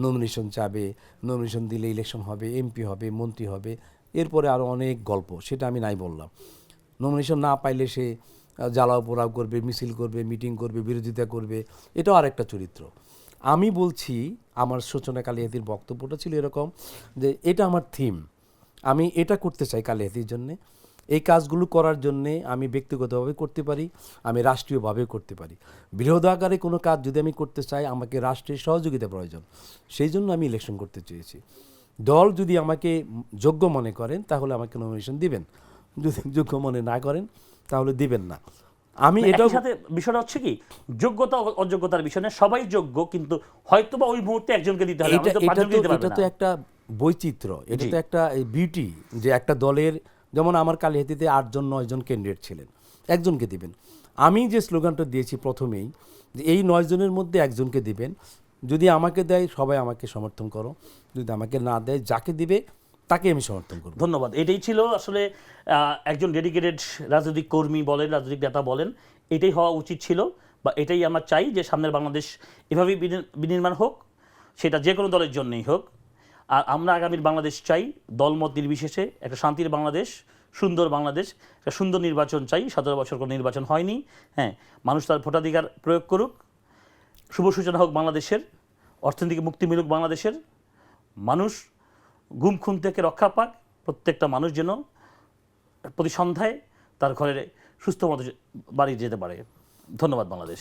নমিনেশন চাবে, নমিনেশন দিলে ইলেকশন হবে, এমপি হবে, মন্ত্রী হবে, এরপরে আরও অনেক গল্প, সেটা আমি নাই বললাম। নমিনেশন না পাইলে সে জ্বালাও পোড়াও করবে, মিছিল করবে, মিটিং করবে, বিরোধিতা করবে, এটাও আরেকটা চরিত্র। আমি বলছি আমার সূচনা কালিহাতির বক্তব্যটা ছিল এরকম যে এটা আমার থিম, আমি এটা করতে চাই কালিহাতির জন্যে। এই কাজগুলো করার জন্যে আমি ব্যক্তিগতভাবে করতে পারি, আমি রাষ্ট্রীয়ভাবেও করতে পারি। বৃহৎ আকারে কোনো কাজ যদি আমি করতে চাই, আমাকে রাষ্ট্রের সহযোগিতা প্রয়োজন। সেই জন্য আমি ইলেকশন করতে চেয়েছি। দল যদি আমাকে যোগ্য মনে করেন তাহলে আমাকে নমিনেশন দিবেন, যদি যোগ্য মনে না করেন তাহলে দিবেন না। আমি এটার সাথে বিষয়টা হচ্ছে কি, যোগ্যতা অযোগ্যতার বিষয় না, সবাই যোগ্য, কিন্তু হয়তোবা ওই মুহূর্তে একজনকে দিতে হবে। এটা তো একটা বৈচিত্র্য, এটা তো একটা বিউটি যে একটা দলের, যেমন আমার কালিহাতিতে 8 জন 9 জন ক্যান্ডিডেট ছিলেন, একজনকে দিবেন। আমি যে স্লোগানটা দিয়েছি প্রথমেই, যে এই 9 জনের মধ্যে একজনকে দিবেন, যদি আমাকে দেয় সবাই আমাকে সমর্থন করো, যদি আমাকে না দেয় যাকে দিবে তাকে আমি সমর্থন করব। ধন্যবাদ। এটাই ছিল আসলে একজন ডেডিকেটেড রাজনৈতিক কর্মী বলেন, রাজনৈতিক নেতা বলেন, এটাই হওয়া উচিত ছিল, বা এটাই আমরা চাই যে সামনের বাংলাদেশ এভাবেই বিনির্মাণ হোক, সেটা যে কোনো দলের জন্যই হোক। আর আমরা আগামীর বাংলাদেশ চাই দলমত নির্বিশেষে, একটা শান্তির বাংলাদেশ, সুন্দর বাংলাদেশ, একটা সুন্দর নির্বাচন চাই। 17 বছর কোনো নির্বাচন হয়নি। হ্যাঁ, মানুষ তার ভোটাধিকার প্রয়োগ করুক, শুভ সূচনা হোক বাংলাদেশের, অর্থনৈতিক মুক্তি মিলুক বাংলাদেশের, মানুষ গুম খুন থেকে রক্ষা পাক, প্রত্যেকটা মানুষ যেন প্রতি সন্ধ্যায় তার ঘরে সুস্থ মতো বাড়ি যেতে পারে। ধন্যবাদ বাংলাদেশ।